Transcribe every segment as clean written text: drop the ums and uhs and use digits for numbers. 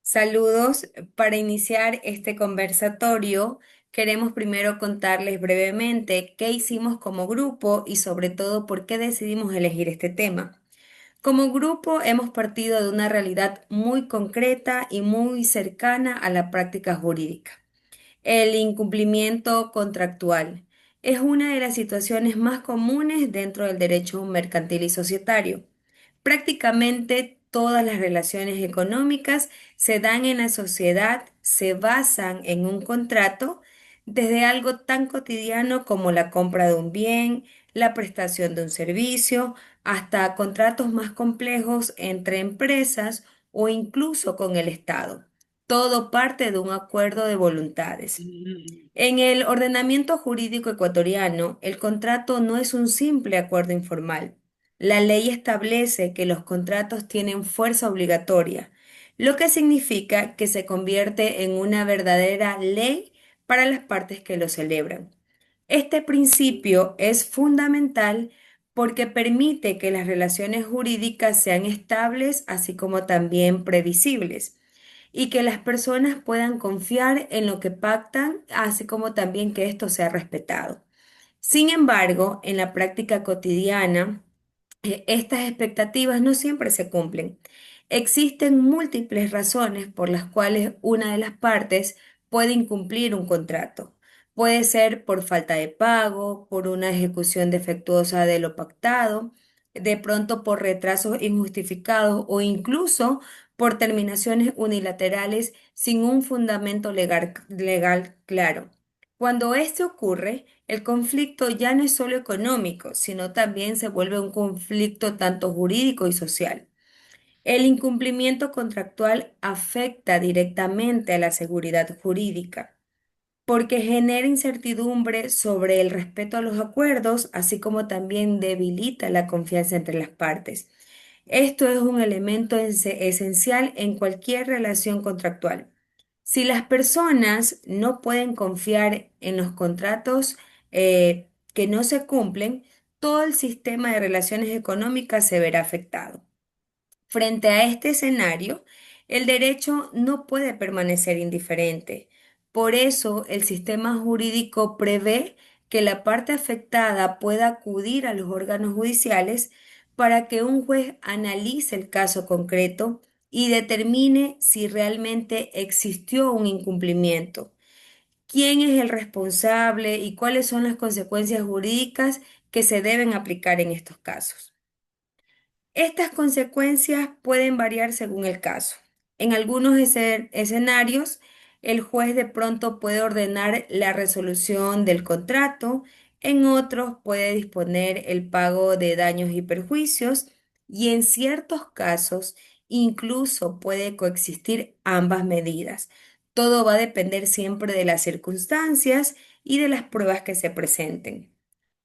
Saludos. Para iniciar este conversatorio, queremos primero contarles brevemente qué hicimos como grupo y sobre todo por qué decidimos elegir este tema. Como grupo hemos partido de una realidad muy concreta y muy cercana a la práctica jurídica. El incumplimiento contractual es una de las situaciones más comunes dentro del derecho mercantil y societario. Prácticamente todas las relaciones económicas se dan en la sociedad, se basan en un contrato, desde algo tan cotidiano como la compra de un bien, la prestación de un servicio, hasta contratos más complejos entre empresas o incluso con el Estado. Todo parte de un acuerdo de voluntades. En el ordenamiento jurídico ecuatoriano, el contrato no es un simple acuerdo informal. La ley establece que los contratos tienen fuerza obligatoria, lo que significa que se convierte en una verdadera ley para las partes que lo celebran. Este principio es fundamental porque permite que las relaciones jurídicas sean estables, así como también previsibles, y que las personas puedan confiar en lo que pactan, así como también que esto sea respetado. Sin embargo, en la práctica cotidiana, estas expectativas no siempre se cumplen. Existen múltiples razones por las cuales una de las partes puede incumplir un contrato. Puede ser por falta de pago, por una ejecución defectuosa de lo pactado, de pronto por retrasos injustificados o incluso por terminaciones unilaterales sin un fundamento legal claro. Cuando esto ocurre, el conflicto ya no es solo económico, sino también se vuelve un conflicto tanto jurídico y social. El incumplimiento contractual afecta directamente a la seguridad jurídica, porque genera incertidumbre sobre el respeto a los acuerdos, así como también debilita la confianza entre las partes. Esto es un elemento esencial en cualquier relación contractual. Si las personas no pueden confiar en los contratos que no se cumplen, todo el sistema de relaciones económicas se verá afectado. Frente a este escenario, el derecho no puede permanecer indiferente. Por eso, el sistema jurídico prevé que la parte afectada pueda acudir a los órganos judiciales para que un juez analice el caso concreto y determine si realmente existió un incumplimiento, quién es el responsable y cuáles son las consecuencias jurídicas que se deben aplicar en estos casos. Estas consecuencias pueden variar según el caso. En algunos escenarios, el juez de pronto puede ordenar la resolución del contrato, en otros puede disponer el pago de daños y perjuicios, y en ciertos casos incluso puede coexistir ambas medidas. Todo va a depender siempre de las circunstancias y de las pruebas que se presenten.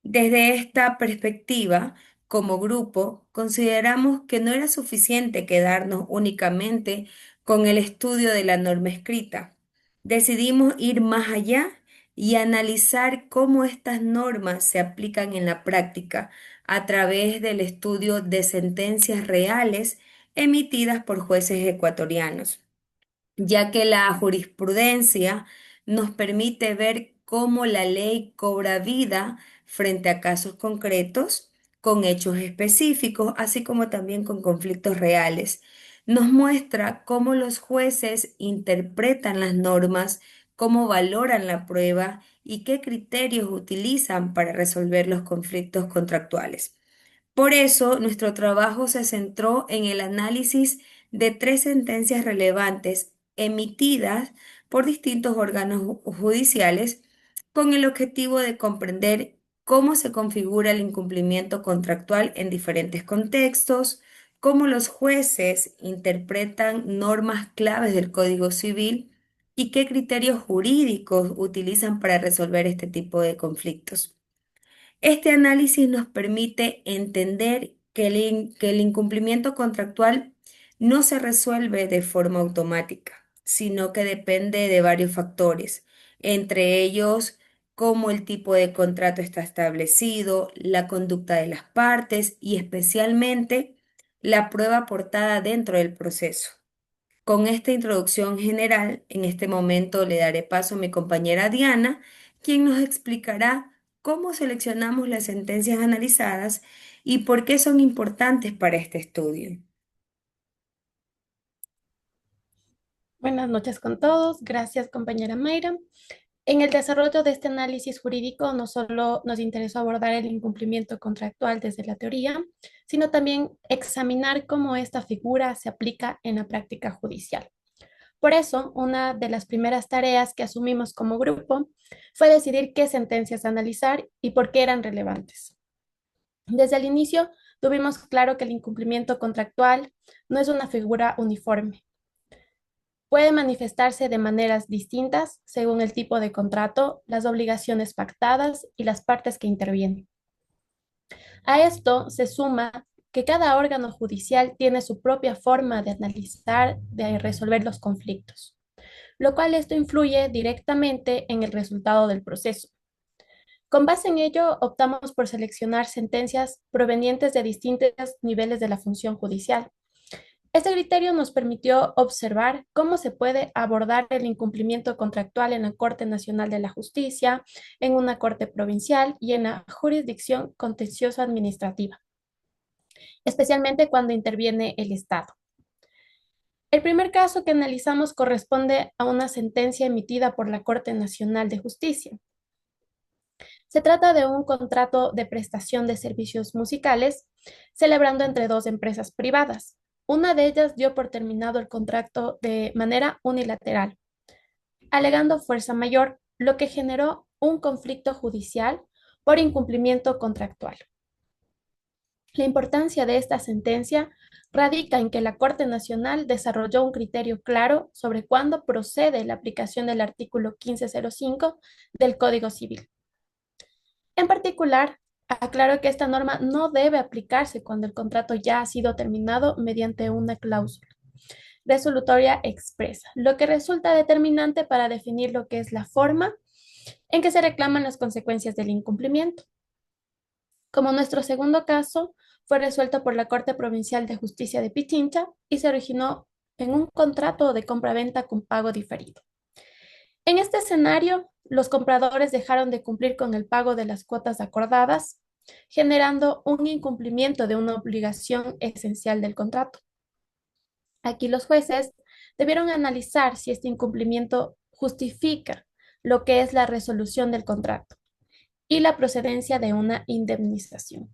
Desde esta perspectiva, como grupo, consideramos que no era suficiente quedarnos únicamente con el estudio de la norma escrita. Decidimos ir más allá y analizar cómo estas normas se aplican en la práctica a través del estudio de sentencias reales emitidas por jueces ecuatorianos, ya que la jurisprudencia nos permite ver cómo la ley cobra vida frente a casos concretos, con hechos específicos, así como también con conflictos reales. Nos muestra cómo los jueces interpretan las normas, cómo valoran la prueba y qué criterios utilizan para resolver los conflictos contractuales. Por eso, nuestro trabajo se centró en el análisis de tres sentencias relevantes emitidas por distintos órganos judiciales con el objetivo de comprender cómo se configura el incumplimiento contractual en diferentes contextos, cómo los jueces interpretan normas claves del Código Civil y qué criterios jurídicos utilizan para resolver este tipo de conflictos. Este análisis nos permite entender que el incumplimiento contractual no se resuelve de forma automática, sino que depende de varios factores, entre ellos cómo el tipo de contrato está establecido, la conducta de las partes y especialmente la prueba aportada dentro del proceso. Con esta introducción general, en este momento le daré paso a mi compañera Diana, quien nos explicará cómo seleccionamos las sentencias analizadas y por qué son importantes para este estudio. Buenas noches con todos. Gracias, compañera Mayra. En el desarrollo de este análisis jurídico, no solo nos interesó abordar el incumplimiento contractual desde la teoría, sino también examinar cómo esta figura se aplica en la práctica judicial. Por eso, una de las primeras tareas que asumimos como grupo fue decidir qué sentencias analizar y por qué eran relevantes. Desde el inicio, tuvimos claro que el incumplimiento contractual no es una figura uniforme. Puede manifestarse de maneras distintas según el tipo de contrato, las obligaciones pactadas y las partes que intervienen. A esto se suma que cada órgano judicial tiene su propia forma de analizar, de resolver los conflictos, lo cual esto influye directamente en el resultado del proceso. Con base en ello, optamos por seleccionar sentencias provenientes de distintos niveles de la función judicial. Este criterio nos permitió observar cómo se puede abordar el incumplimiento contractual en la Corte Nacional de la Justicia, en una Corte provincial y en la jurisdicción contencioso administrativa, especialmente cuando interviene el Estado. El primer caso que analizamos corresponde a una sentencia emitida por la Corte Nacional de Justicia. Se trata de un contrato de prestación de servicios musicales celebrando entre dos empresas privadas. Una de ellas dio por terminado el contrato de manera unilateral, alegando fuerza mayor, lo que generó un conflicto judicial por incumplimiento contractual. La importancia de esta sentencia radica en que la Corte Nacional desarrolló un criterio claro sobre cuándo procede la aplicación del artículo 1505 del Código Civil. En particular, aclaro que esta norma no debe aplicarse cuando el contrato ya ha sido terminado mediante una cláusula resolutoria expresa, lo que resulta determinante para definir lo que es la forma en que se reclaman las consecuencias del incumplimiento. Como nuestro segundo caso fue resuelto por la Corte Provincial de Justicia de Pichincha y se originó en un contrato de compraventa con pago diferido. En este escenario, los compradores dejaron de cumplir con el pago de las cuotas acordadas, generando un incumplimiento de una obligación esencial del contrato. Aquí los jueces debieron analizar si este incumplimiento justifica lo que es la resolución del contrato y la procedencia de una indemnización.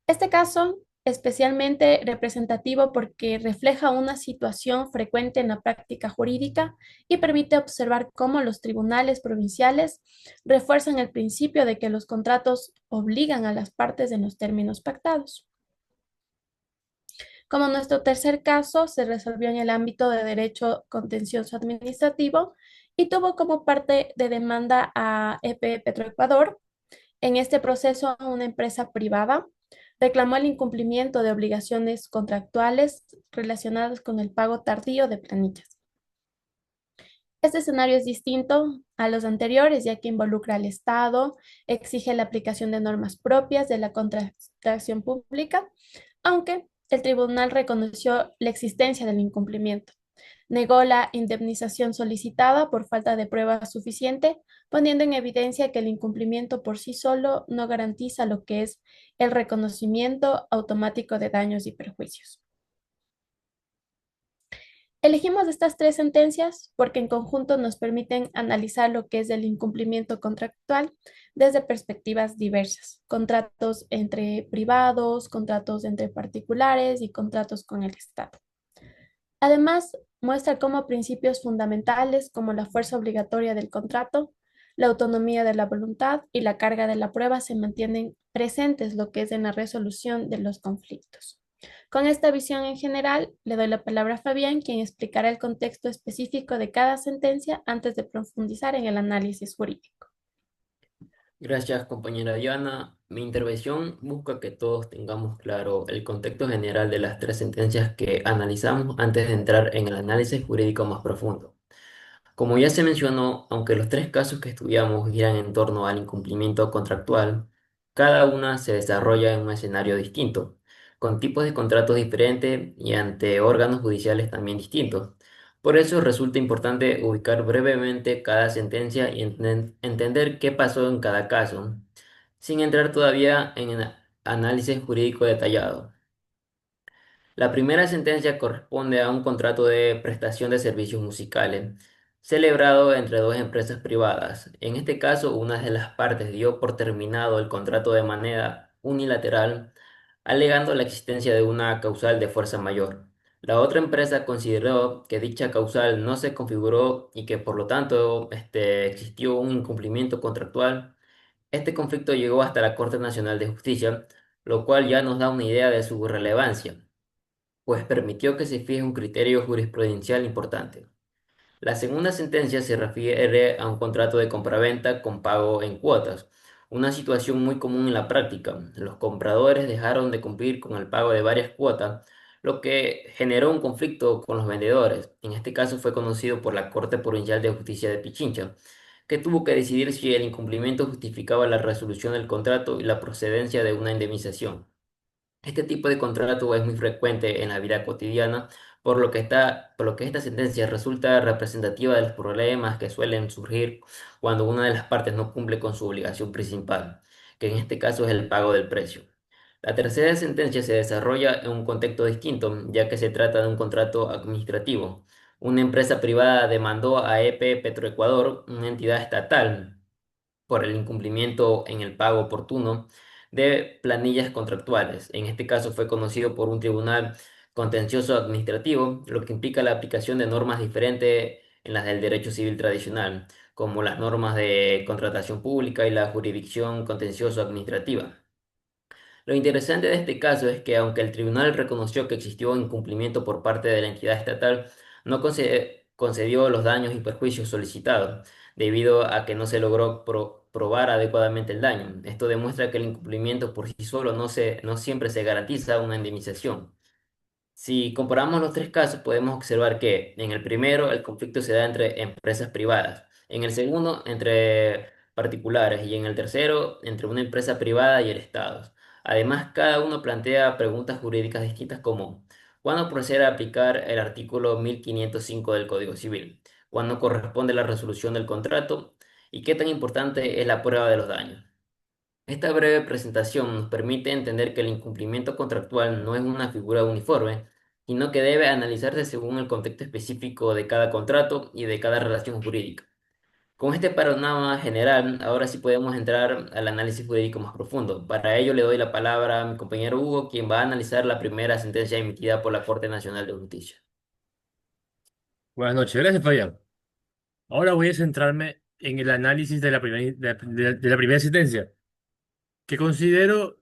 Este caso especialmente representativo porque refleja una situación frecuente en la práctica jurídica y permite observar cómo los tribunales provinciales refuerzan el principio de que los contratos obligan a las partes en los términos pactados. Como nuestro tercer caso se resolvió en el ámbito de derecho contencioso administrativo y tuvo como parte de demanda a EP Petroecuador. En este proceso, una empresa privada reclamó el incumplimiento de obligaciones contractuales relacionadas con el pago tardío de planillas. Este escenario es distinto a los anteriores, ya que involucra al Estado, exige la aplicación de normas propias de la contratación pública, aunque el tribunal reconoció la existencia del incumplimiento. Negó la indemnización solicitada por falta de prueba suficiente, poniendo en evidencia que el incumplimiento por sí solo no garantiza lo que es el reconocimiento automático de daños y perjuicios. Elegimos estas tres sentencias porque en conjunto nos permiten analizar lo que es el incumplimiento contractual desde perspectivas diversas, contratos entre privados, contratos entre particulares y contratos con el Estado. Además, muestra cómo principios fundamentales como la fuerza obligatoria del contrato, la autonomía de la voluntad y la carga de la prueba se mantienen presentes, lo que es en la resolución de los conflictos. Con esta visión en general, le doy la palabra a Fabián, quien explicará el contexto específico de cada sentencia antes de profundizar en el análisis jurídico. Gracias, compañera Diana. Mi intervención busca que todos tengamos claro el contexto general de las tres sentencias que analizamos antes de entrar en el análisis jurídico más profundo. Como ya se mencionó, aunque los tres casos que estudiamos giran en torno al incumplimiento contractual, cada una se desarrolla en un escenario distinto. con tipos de contratos diferentes y ante órganos judiciales también distintos. Por eso resulta importante ubicar brevemente cada sentencia y entender qué pasó en cada caso, sin entrar todavía en el análisis jurídico detallado. La primera sentencia corresponde a un contrato de prestación de servicios musicales, celebrado entre dos empresas privadas. En este caso, una de las partes dio por terminado el contrato de manera unilateral, alegando la existencia de una causal de fuerza mayor. La otra empresa consideró que dicha causal no se configuró y que por lo tanto existió un incumplimiento contractual. Este conflicto llegó hasta la Corte Nacional de Justicia, lo cual ya nos da una idea de su relevancia, pues permitió que se fije un criterio jurisprudencial importante. La segunda sentencia se refiere a un contrato de compraventa con pago en cuotas, una situación muy común en la práctica. Los compradores dejaron de cumplir con el pago de varias cuotas, lo que generó un conflicto con los vendedores. En este caso fue conocido por la Corte Provincial de Justicia de Pichincha, que tuvo que decidir si el incumplimiento justificaba la resolución del contrato y la procedencia de una indemnización. Este tipo de contrato es muy frecuente en la vida cotidiana, por lo que esta sentencia resulta representativa de los problemas que suelen surgir cuando una de las partes no cumple con su obligación principal, que en este caso es el pago del precio. La tercera sentencia se desarrolla en un contexto distinto, ya que se trata de un contrato administrativo. Una empresa privada demandó a EP Petroecuador, una entidad estatal, por el incumplimiento en el pago oportuno de planillas contractuales. En este caso fue conocido por un tribunal contencioso administrativo, lo que implica la aplicación de normas diferentes en las del derecho civil tradicional, como las normas de contratación pública y la jurisdicción contencioso administrativa. Lo interesante de este caso es que aunque el tribunal reconoció que existió incumplimiento por parte de la entidad estatal, no concedió los daños y perjuicios solicitados, debido a que no se logró probar adecuadamente el daño. Esto demuestra que el incumplimiento por sí solo no siempre se garantiza una indemnización. Si comparamos los tres casos, podemos observar que en el primero el conflicto se da entre empresas privadas, en el segundo entre particulares y en el tercero entre una empresa privada y el Estado. Además, cada uno plantea preguntas jurídicas distintas como ¿cuándo procede a aplicar el artículo 1505 del Código Civil? ¿Cuándo corresponde la resolución del contrato? ¿Y qué tan importante es la prueba de los daños? Esta breve presentación nos permite entender que el incumplimiento contractual no es una figura uniforme, sino que debe analizarse según el contexto específico de cada contrato y de cada relación jurídica. Con este panorama general, ahora sí podemos entrar al análisis jurídico más profundo. Para ello le doy la palabra a mi compañero Hugo, quien va a analizar la primera sentencia emitida por la Corte Nacional de Justicia. Buenas noches, gracias Fabián. Ahora voy a centrarme en el análisis de de la primera sentencia, que considero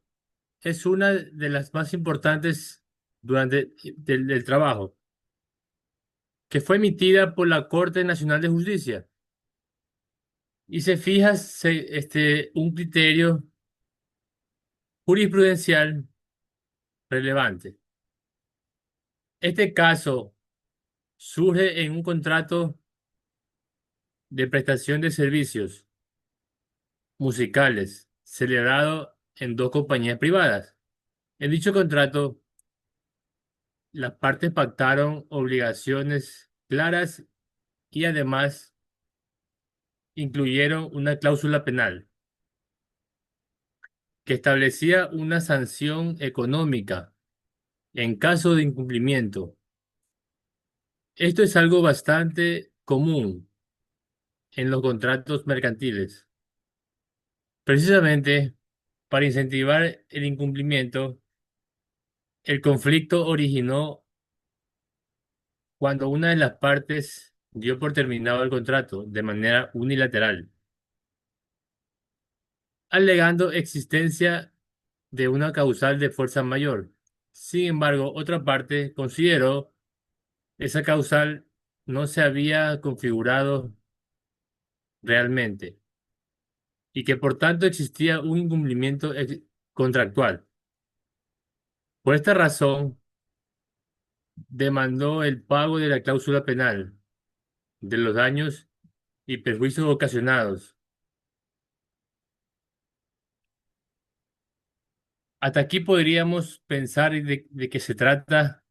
es una de las más importantes durante del trabajo, que fue emitida por la Corte Nacional de Justicia y se fija un criterio jurisprudencial relevante. Este caso surge en un contrato de prestación de servicios musicales celebrado en dos compañías privadas. En dicho contrato, las partes pactaron obligaciones claras y además incluyeron una cláusula penal que establecía una sanción económica en caso de incumplimiento. Esto es algo bastante común en los contratos mercantiles. Precisamente para incentivar el incumplimiento, el conflicto originó cuando una de las partes dio por terminado el contrato de manera unilateral, alegando existencia de una causal de fuerza mayor. Sin embargo, otra parte consideró esa causal no se había configurado realmente y que por tanto existía un incumplimiento contractual. Por esta razón, demandó el pago de la cláusula penal, de los daños y perjuicios ocasionados. Hasta aquí podríamos pensar de que se trata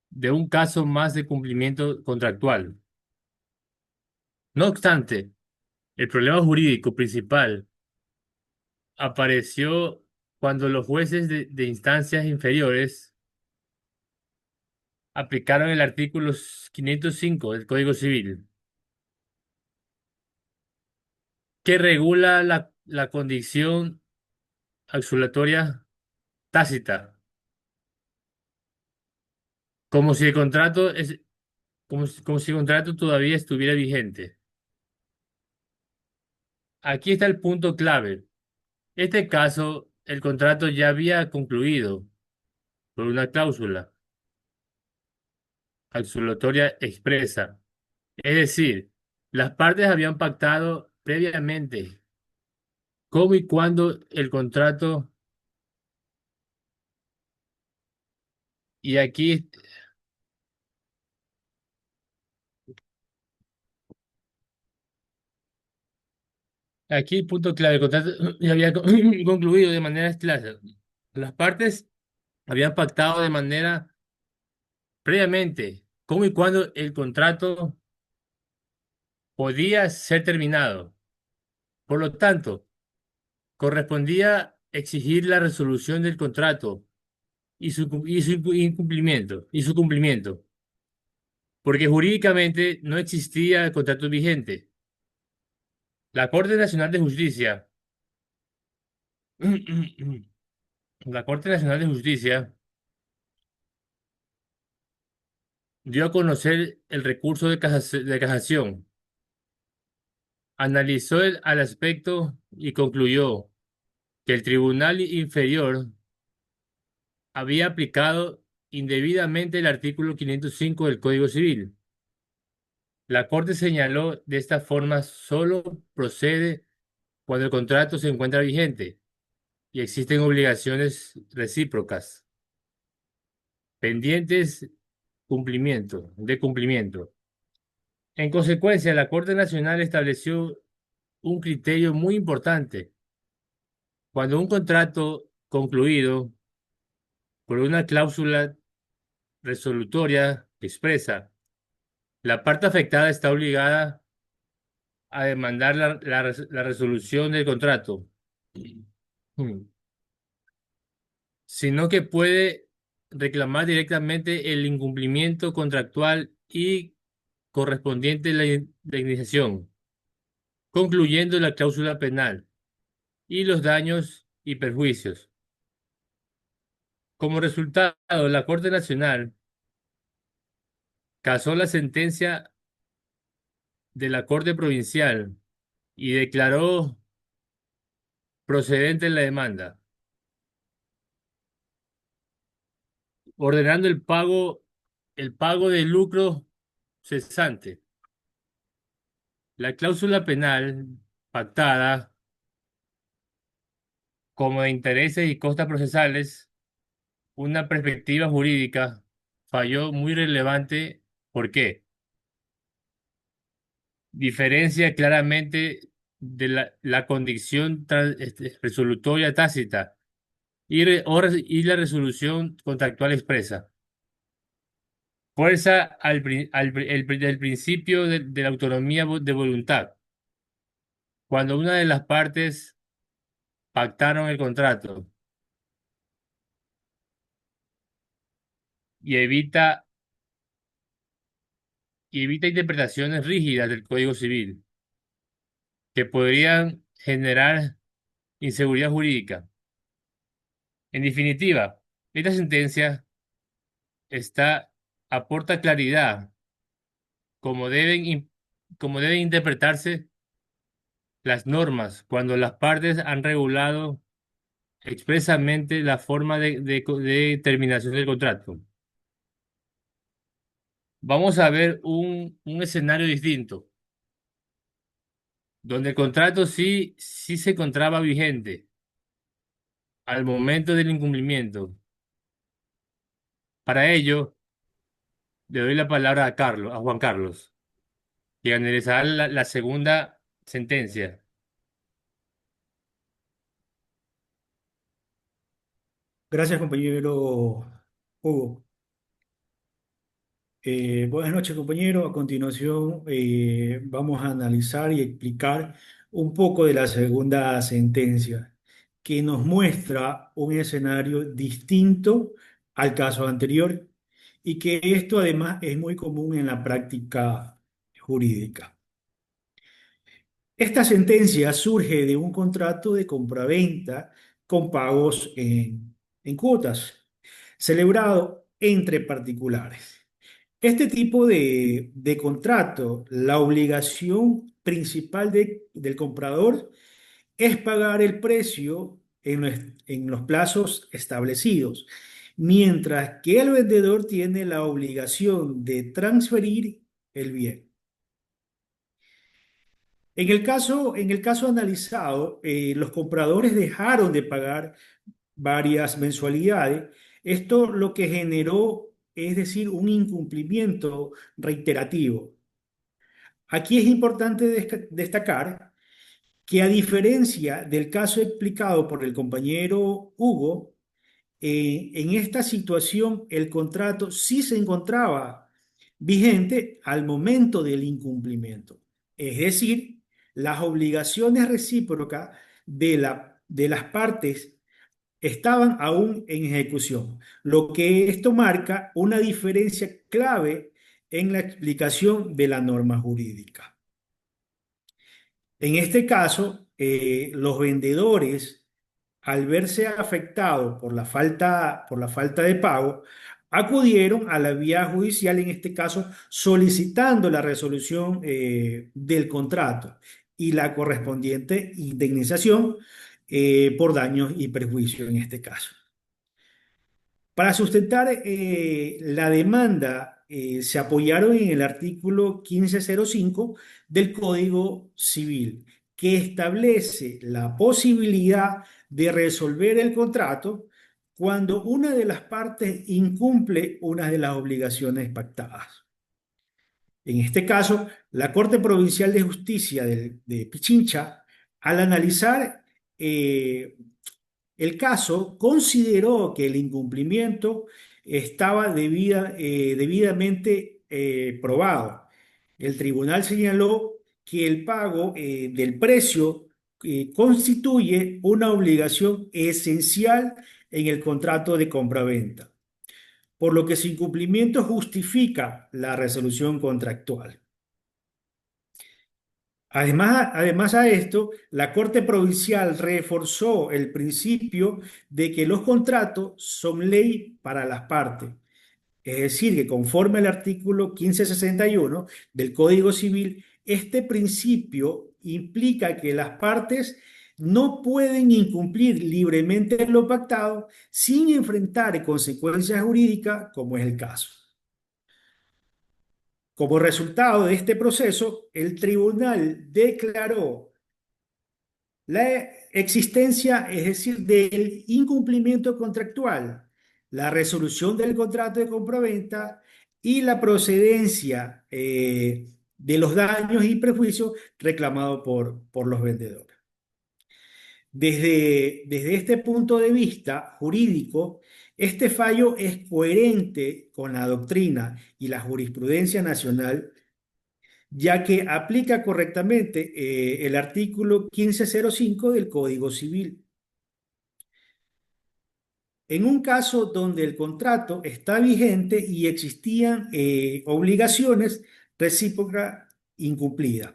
de un caso más de cumplimiento contractual. No obstante, el problema jurídico principal apareció cuando los jueces de instancias inferiores aplicaron el artículo 505 del Código Civil, que regula la condición axulatoria tácita, como si el contrato como si el contrato todavía estuviera vigente. Aquí está el punto clave. En este caso, el contrato ya había concluido por una cláusula axulatoria expresa. Es decir, las partes habían pactado previamente cómo y cuándo el contrato, y aquí el punto clave, el contrato ya había concluido de manera clara. Las partes habían pactado de manera previamente cómo y cuándo el contrato podía ser terminado. Por lo tanto, correspondía exigir la resolución del contrato y su cumplimiento, porque jurídicamente no existía contrato vigente. La Corte Nacional de Justicia, la Corte Nacional de Justicia dio a conocer el recurso de casación, analizó al aspecto y concluyó que el Tribunal Inferior había aplicado indebidamente el artículo 505 del Código Civil. La Corte señaló de esta forma solo procede cuando el contrato se encuentra vigente y existen obligaciones recíprocas pendientes de cumplimiento. En consecuencia, la Corte Nacional estableció un criterio muy importante. Cuando un contrato concluido por una cláusula resolutoria expresa, la parte afectada está obligada a demandar la resolución del contrato, sino que puede reclamar directamente el incumplimiento contractual y correspondiente la indemnización, concluyendo la cláusula penal y los daños y perjuicios. Como resultado, la Corte Nacional casó la sentencia de la Corte Provincial y declaró procedente la demanda, ordenando el pago de lucro cesante. La cláusula penal pactada como de intereses y costas procesales, una perspectiva jurídica, falló muy relevante. ¿Por qué? Diferencia claramente de la condición resolutoria tácita y la resolución contractual expresa. Fuerza del principio de la autonomía de voluntad. Cuando una de las partes pactaron el contrato y evita interpretaciones rígidas del Código Civil que podrían generar inseguridad jurídica. En definitiva, esta sentencia aporta claridad como como deben interpretarse las normas cuando las partes han regulado expresamente la forma de terminación del contrato. Vamos a ver un escenario distinto, donde el contrato sí se encontraba vigente al momento del incumplimiento. Para ello, le doy la palabra a Juan Carlos, y analizar la segunda sentencia. Gracias, compañero Hugo. Buenas noches, compañero. A continuación, vamos a analizar y explicar un poco de la segunda sentencia, que nos muestra un escenario distinto al caso anterior y que esto además es muy común en la práctica jurídica. Esta sentencia surge de un contrato de compraventa con pagos en cuotas, celebrado entre particulares. Este tipo de contrato, la obligación principal del comprador es pagar el precio en los plazos establecidos, mientras que el vendedor tiene la obligación de transferir el bien. En el caso analizado, los compradores dejaron de pagar varias mensualidades. Esto lo que generó, es decir, un incumplimiento reiterativo. Aquí es importante destacar que a diferencia del caso explicado por el compañero Hugo, en esta situación el contrato sí se encontraba vigente al momento del incumplimiento. Es decir, las obligaciones recíprocas de las partes estaban aún en ejecución, lo que esto marca una diferencia clave en la explicación de la norma jurídica. En este caso, los vendedores, al verse afectados por la falta de pago, acudieron a la vía judicial, en este caso, solicitando la resolución del contrato y la correspondiente indemnización por daños y perjuicios en este caso. Para sustentar la demanda, se apoyaron en el artículo 1505 del Código Civil, que establece la posibilidad de resolver el contrato cuando una de las partes incumple una de las obligaciones pactadas. En este caso, la Corte Provincial de Justicia de Pichincha, al analizar el caso, consideró que el incumplimiento estaba debidamente probado. El tribunal señaló que el pago del precio constituye una obligación esencial en el contrato de compraventa, por lo que su incumplimiento justifica la resolución contractual. Además a esto, la Corte Provincial reforzó el principio de que los contratos son ley para las partes. Es decir, que conforme al artículo 1561 del Código Civil, este principio implica que las partes no pueden incumplir libremente lo pactado sin enfrentar consecuencias jurídicas, como es el caso. Como resultado de este proceso, el tribunal declaró la existencia, es decir, del incumplimiento contractual, la resolución del contrato de compraventa y la procedencia de los daños y perjuicios reclamados por los vendedores. Desde este punto de vista jurídico, este fallo es coherente con la doctrina y la jurisprudencia nacional, ya que aplica correctamente el artículo 1505 del Código Civil. En un caso donde el contrato está vigente y existían obligaciones recíprocas incumplidas.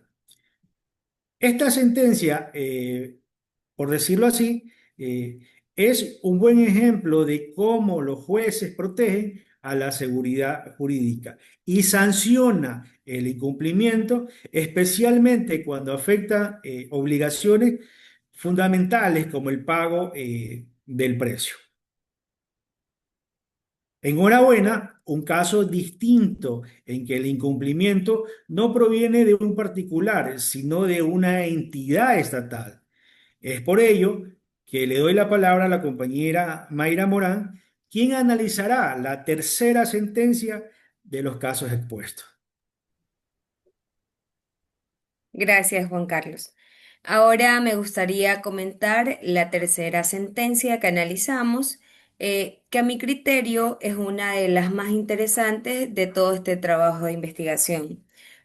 Esta sentencia, por decirlo así, es un buen ejemplo de cómo los jueces protegen a la seguridad jurídica y sanciona el incumplimiento, especialmente cuando afecta obligaciones fundamentales como el pago del precio. Enhorabuena, un caso distinto en que el incumplimiento no proviene de un particular, sino de una entidad estatal. Es por ello que le doy la palabra a la compañera Mayra Morán, quien analizará la tercera sentencia de los casos expuestos. Gracias, Juan Carlos. Ahora me gustaría comentar la tercera sentencia que analizamos. que a mi criterio es una de las más interesantes de todo este trabajo de investigación.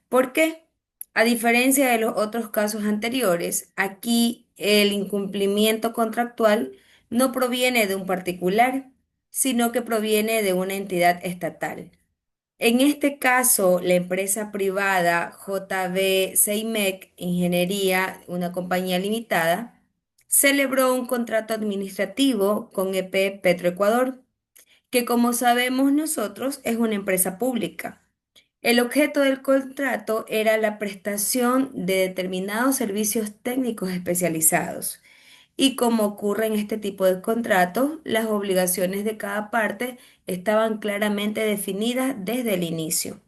¿Por qué? A diferencia de los otros casos anteriores, aquí el incumplimiento contractual no proviene de un particular, sino que proviene de una entidad estatal. En este caso, la empresa privada JB Ceimec Ingeniería, una compañía limitada, celebró un contrato administrativo con EP Petroecuador, que como sabemos nosotros es una empresa pública. El objeto del contrato era la prestación de determinados servicios técnicos especializados. Y como ocurre en este tipo de contratos, las obligaciones de cada parte estaban claramente definidas desde el inicio.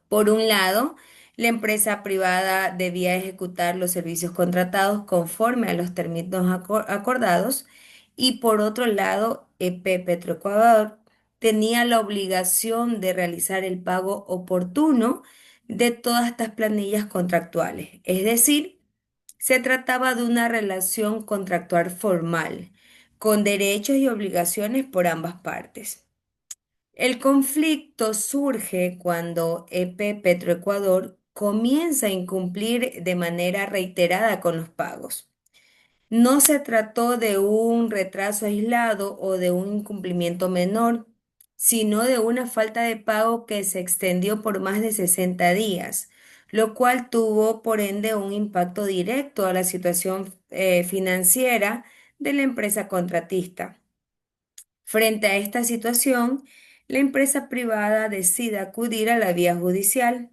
Por un lado, la empresa privada debía ejecutar los servicios contratados conforme a los términos acordados y por otro lado, EP Petroecuador tenía la obligación de realizar el pago oportuno de todas estas planillas contractuales. Es decir, se trataba de una relación contractual formal, con derechos y obligaciones por ambas partes. El conflicto surge cuando EP Petroecuador comienza a incumplir de manera reiterada con los pagos. No se trató de un retraso aislado o de un incumplimiento menor, sino de una falta de pago que se extendió por más de 60 días, lo cual tuvo por ende un impacto directo a la situación financiera de la empresa contratista. Frente a esta situación, la empresa privada decide acudir a la vía judicial,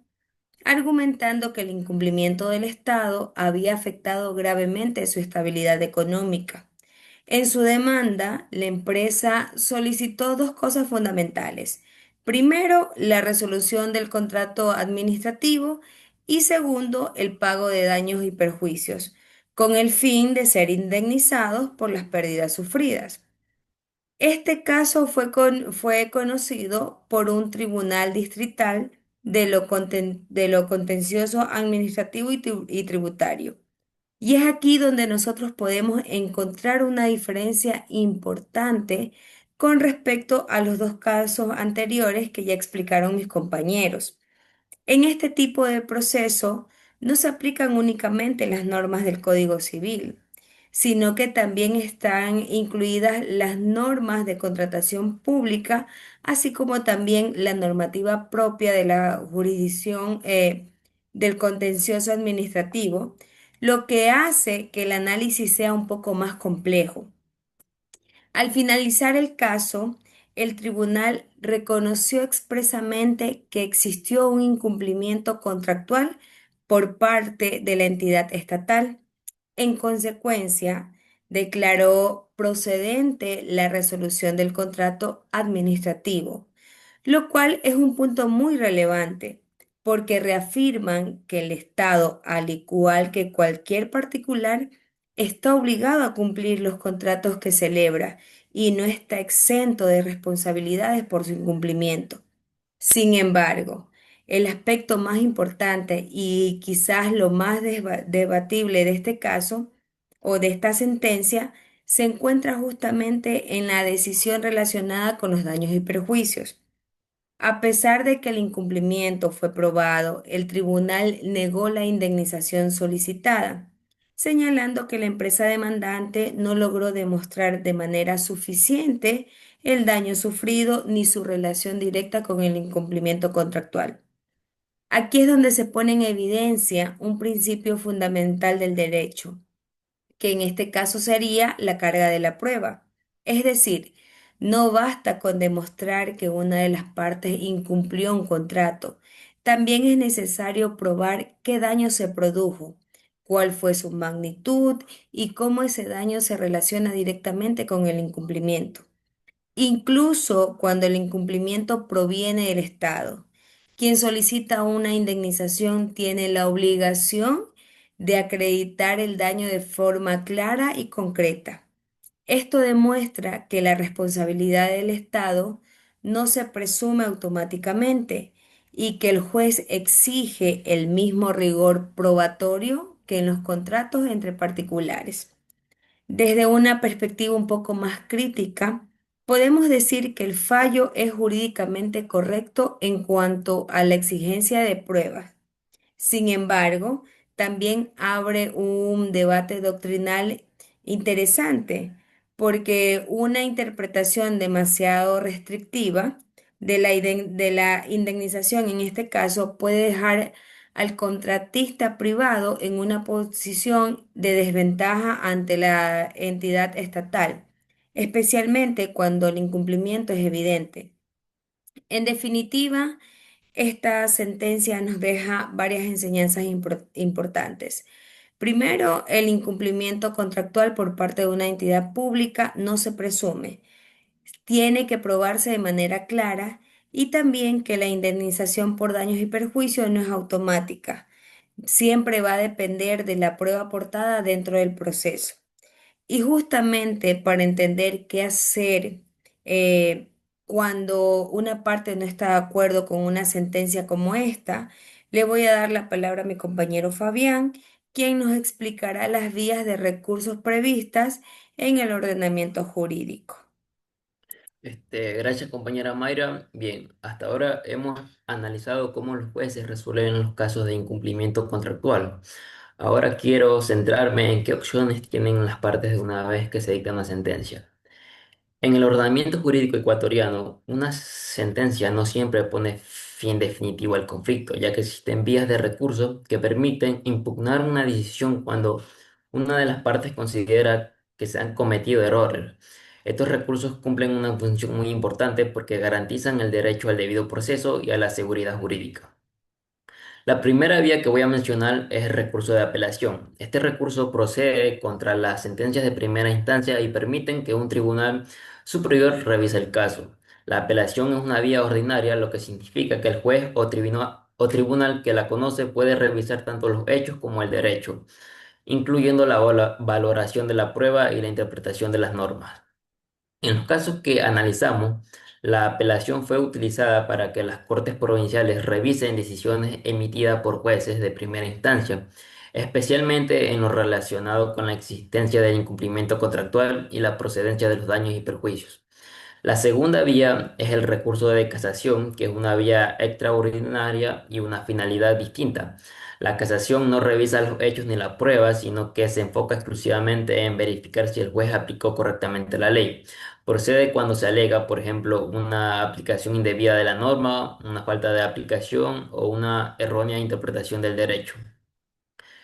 argumentando que el incumplimiento del Estado había afectado gravemente su estabilidad económica. En su demanda, la empresa solicitó dos cosas fundamentales. Primero, la resolución del contrato administrativo y segundo, el pago de daños y perjuicios, con el fin de ser indemnizados por las pérdidas sufridas. Este caso fue conocido por un tribunal distrital de lo contencioso administrativo y tributario. Y es aquí donde nosotros podemos encontrar una diferencia importante con respecto a los dos casos anteriores que ya explicaron mis compañeros. En este tipo de proceso no se aplican únicamente las normas del Código Civil, sino que también están incluidas las normas de contratación pública, así como también la normativa propia de la jurisdicción del contencioso administrativo, lo que hace que el análisis sea un poco más complejo. Al finalizar el caso, el tribunal reconoció expresamente que existió un incumplimiento contractual por parte de la entidad estatal. En consecuencia, declaró procedente la resolución del contrato administrativo, lo cual es un punto muy relevante porque reafirman que el Estado, al igual que cualquier particular, está obligado a cumplir los contratos que celebra y no está exento de responsabilidades por su incumplimiento. Sin embargo, el aspecto más importante y quizás lo más debatible de este caso o de esta sentencia se encuentra justamente en la decisión relacionada con los daños y perjuicios. A pesar de que el incumplimiento fue probado, el tribunal negó la indemnización solicitada, señalando que la empresa demandante no logró demostrar de manera suficiente el daño sufrido ni su relación directa con el incumplimiento contractual. Aquí es donde se pone en evidencia un principio fundamental del derecho, que en este caso sería la carga de la prueba. Es decir, no basta con demostrar que una de las partes incumplió un contrato, también es necesario probar qué daño se produjo, cuál fue su magnitud y cómo ese daño se relaciona directamente con el incumplimiento. Incluso cuando el incumplimiento proviene del Estado, quien solicita una indemnización tiene la obligación de acreditar el daño de forma clara y concreta. Esto demuestra que la responsabilidad del Estado no se presume automáticamente y que el juez exige el mismo rigor probatorio que en los contratos entre particulares. Desde una perspectiva un poco más crítica, Podemos decir que el fallo es jurídicamente correcto en cuanto a la exigencia de pruebas. Sin embargo, también abre un debate doctrinal interesante, porque una interpretación demasiado restrictiva de la indemnización en este caso puede dejar al contratista privado en una posición de desventaja ante la entidad estatal, especialmente cuando el incumplimiento es evidente. En definitiva, esta sentencia nos deja varias enseñanzas importantes. Primero, el incumplimiento contractual por parte de una entidad pública no se presume, tiene que probarse de manera clara, y también que la indemnización por daños y perjuicios no es automática, siempre va a depender de la prueba aportada dentro del proceso. Y justamente para entender qué hacer cuando una parte no está de acuerdo con una sentencia como esta, le voy a dar la palabra a mi compañero Fabián, quien nos explicará las vías de recursos previstas en el ordenamiento jurídico. Gracias, compañera Mayra. Bien, hasta ahora hemos analizado cómo los jueces resuelven los casos de incumplimiento contractual. Ahora quiero centrarme en qué opciones tienen las partes de una vez que se dicta una sentencia. En el ordenamiento jurídico ecuatoriano, una sentencia no siempre pone fin definitivo al conflicto, ya que existen vías de recurso que permiten impugnar una decisión cuando una de las partes considera que se han cometido errores. Estos recursos cumplen una función muy importante porque garantizan el derecho al debido proceso y a la seguridad jurídica. La primera vía que voy a mencionar es el recurso de apelación. Este recurso procede contra las sentencias de primera instancia y permiten que un tribunal superior revise el caso. La apelación es una vía ordinaria, lo que significa que el juez o tribunal que la conoce puede revisar tanto los hechos como el derecho, incluyendo la valoración de la prueba y la interpretación de las normas. En los casos que analizamos, la apelación fue utilizada para que las Cortes provinciales revisen decisiones emitidas por jueces de primera instancia, especialmente en lo relacionado con la existencia del incumplimiento contractual y la procedencia de los daños y perjuicios. La segunda vía es el recurso de casación, que es una vía extraordinaria y una finalidad distinta. La casación no revisa los hechos ni la prueba, sino que se enfoca exclusivamente en verificar si el juez aplicó correctamente la ley. Procede cuando se alega, por ejemplo, una aplicación indebida de la norma, una falta de aplicación o una errónea interpretación del derecho.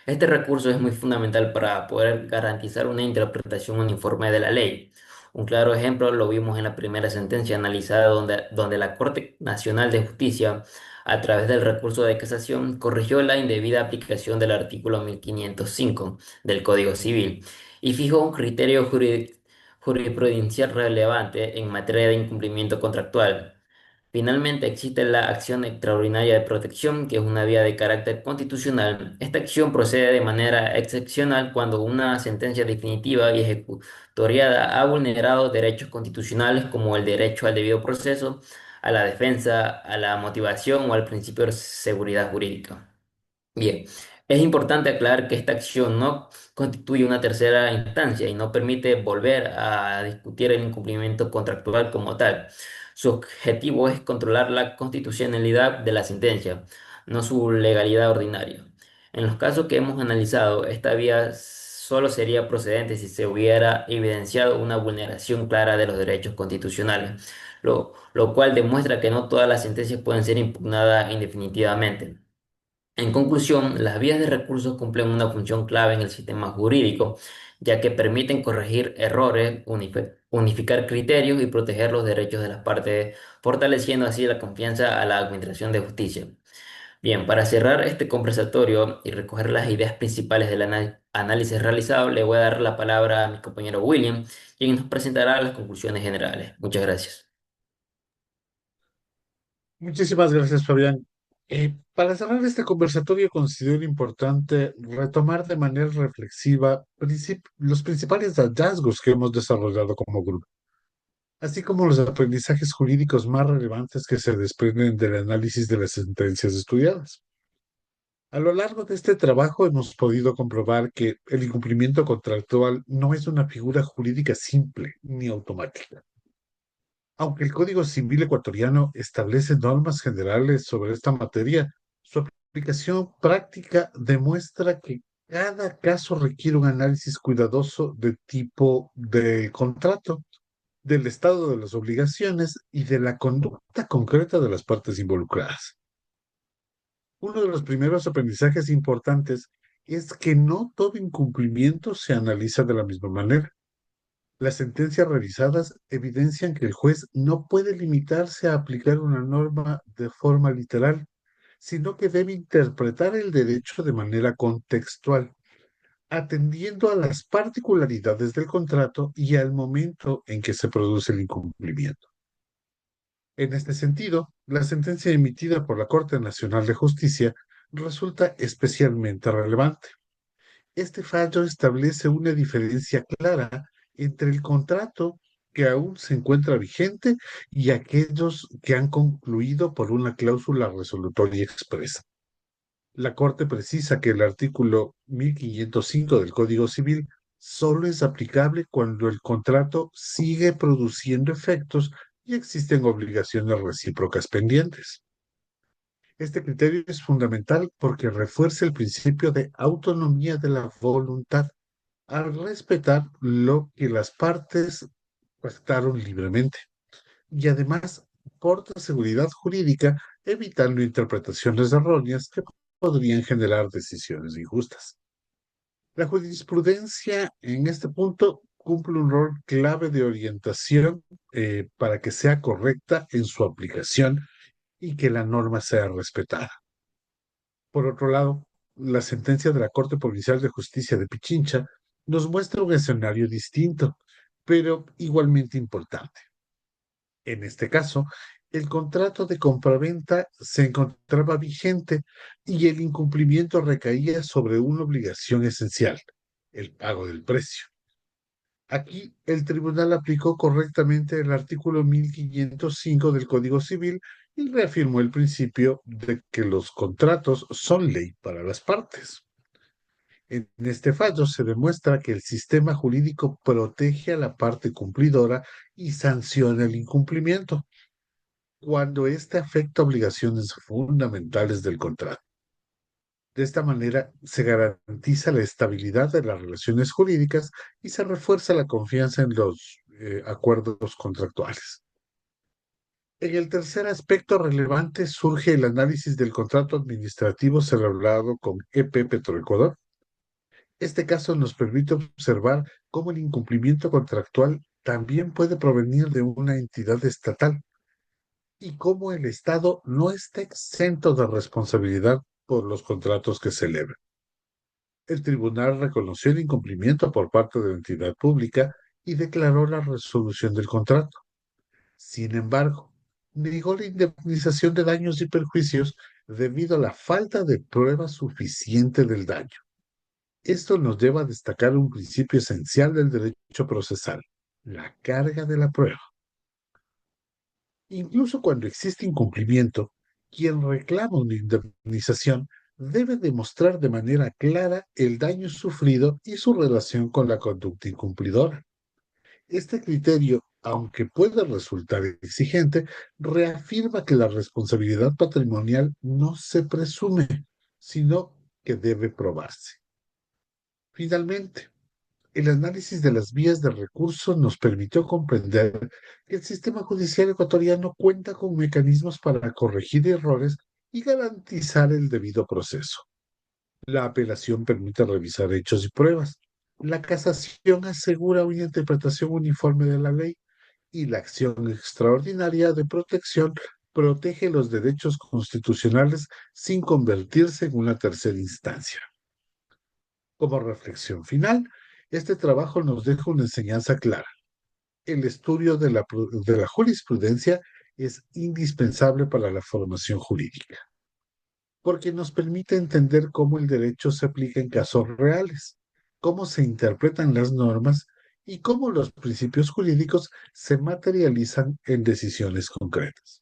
Este recurso es muy fundamental para poder garantizar una interpretación uniforme de la ley. Un claro ejemplo lo vimos en la primera sentencia analizada donde la Corte Nacional de Justicia, a través del recurso de casación, corrigió la indebida aplicación del artículo 1505 del Código Civil y fijó un criterio jurisprudencial relevante en materia de incumplimiento contractual. Finalmente, existe la acción extraordinaria de protección, que es una vía de carácter constitucional. Esta acción procede de manera excepcional cuando una sentencia definitiva y ejecutoriada ha vulnerado derechos constitucionales como el derecho al debido proceso, a la defensa, a la motivación o al principio de seguridad jurídica. Bien, es importante aclarar que esta acción no constituye una tercera instancia y no permite volver a discutir el incumplimiento contractual como tal. Su objetivo es controlar la constitucionalidad de la sentencia, no su legalidad ordinaria. En los casos que hemos analizado, esta vía solo sería procedente si se hubiera evidenciado una vulneración clara de los derechos constitucionales, lo cual demuestra que no todas las sentencias pueden ser impugnadas indefinitivamente. En conclusión, las vías de recursos cumplen una función clave en el sistema jurídico, ya que permiten corregir errores, unificar criterios y proteger los derechos de las partes, fortaleciendo así la confianza a la Administración de Justicia. Bien, para cerrar este conversatorio y recoger las ideas principales del análisis realizado, le voy a dar la palabra a mi compañero William, quien nos presentará las conclusiones generales. Muchas gracias. Muchísimas gracias, Fabián. Para cerrar este conversatorio, considero importante retomar de manera reflexiva los principales hallazgos que hemos desarrollado como grupo, así como los aprendizajes jurídicos más relevantes que se desprenden del análisis de las sentencias estudiadas. A lo largo de este trabajo hemos podido comprobar que el incumplimiento contractual no es una figura jurídica simple ni automática. Aunque el Código Civil ecuatoriano establece normas generales sobre esta materia, su aplicación práctica demuestra que cada caso requiere un análisis cuidadoso de tipo de contrato, del estado de las obligaciones y de la conducta concreta de las partes involucradas. Uno de los primeros aprendizajes importantes es que no todo incumplimiento se analiza de la misma manera. Las sentencias revisadas evidencian que el juez no puede limitarse a aplicar una norma de forma literal, sino que debe interpretar el derecho de manera contextual, atendiendo a las particularidades del contrato y al momento en que se produce el incumplimiento. En este sentido, la sentencia emitida por la Corte Nacional de Justicia resulta especialmente relevante. Este fallo establece una diferencia clara entre el contrato que aún se encuentra vigente y aquellos que han concluido por una cláusula resolutoria expresa. La Corte precisa que el artículo 1505 del Código Civil solo es aplicable cuando el contrato sigue produciendo efectos y existen obligaciones recíprocas pendientes. Este criterio es fundamental porque refuerza el principio de autonomía de la voluntad al respetar lo que las partes pactaron libremente y además aporta seguridad jurídica evitando interpretaciones erróneas que podrían generar decisiones injustas. La jurisprudencia en este punto cumple un rol clave de orientación para que sea correcta en su aplicación y que la norma sea respetada. Por otro lado, la sentencia de la Corte Provincial de Justicia de Pichincha nos muestra un escenario distinto, pero igualmente importante. En este caso, el contrato de compraventa se encontraba vigente y el incumplimiento recaía sobre una obligación esencial, el pago del precio. Aquí el tribunal aplicó correctamente el artículo 1505 del Código Civil y reafirmó el principio de que los contratos son ley para las partes. En este fallo se demuestra que el sistema jurídico protege a la parte cumplidora y sanciona el incumplimiento cuando éste afecta obligaciones fundamentales del contrato. De esta manera se garantiza la estabilidad de las relaciones jurídicas y se refuerza la confianza en los acuerdos contractuales. En el tercer aspecto relevante surge el análisis del contrato administrativo celebrado con EP Petroecuador. Este caso nos permite observar cómo el incumplimiento contractual también puede provenir de una entidad estatal y cómo el Estado no está exento de responsabilidad por los contratos que celebra. El tribunal reconoció el incumplimiento por parte de la entidad pública y declaró la resolución del contrato. Sin embargo, negó la indemnización de daños y perjuicios debido a la falta de prueba suficiente del daño. Esto nos lleva a destacar un principio esencial del derecho procesal, la carga de la prueba. Incluso cuando existe incumplimiento, quien reclama una indemnización debe demostrar de manera clara el daño sufrido y su relación con la conducta incumplidora. Este criterio, aunque puede resultar exigente, reafirma que la responsabilidad patrimonial no se presume, sino que debe probarse. Finalmente, el análisis de las vías de recurso nos permitió comprender que el sistema judicial ecuatoriano cuenta con mecanismos para corregir errores y garantizar el debido proceso. La apelación permite revisar hechos y pruebas. La casación asegura una interpretación uniforme de la ley y la acción extraordinaria de protección protege los derechos constitucionales sin convertirse en una tercera instancia. Como reflexión final, este trabajo nos deja una enseñanza clara. El estudio de la jurisprudencia es indispensable para la formación jurídica, porque nos permite entender cómo el derecho se aplica en casos reales, cómo se interpretan las normas y cómo los principios jurídicos se materializan en decisiones concretas.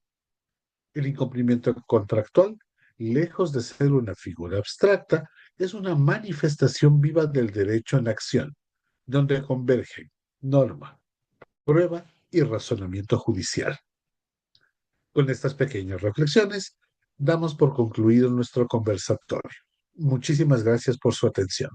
El incumplimiento contractual, lejos de ser una figura abstracta, es una manifestación viva del derecho en acción, donde convergen norma, prueba y razonamiento judicial. Con estas pequeñas reflexiones, damos por concluido nuestro conversatorio. Muchísimas gracias por su atención.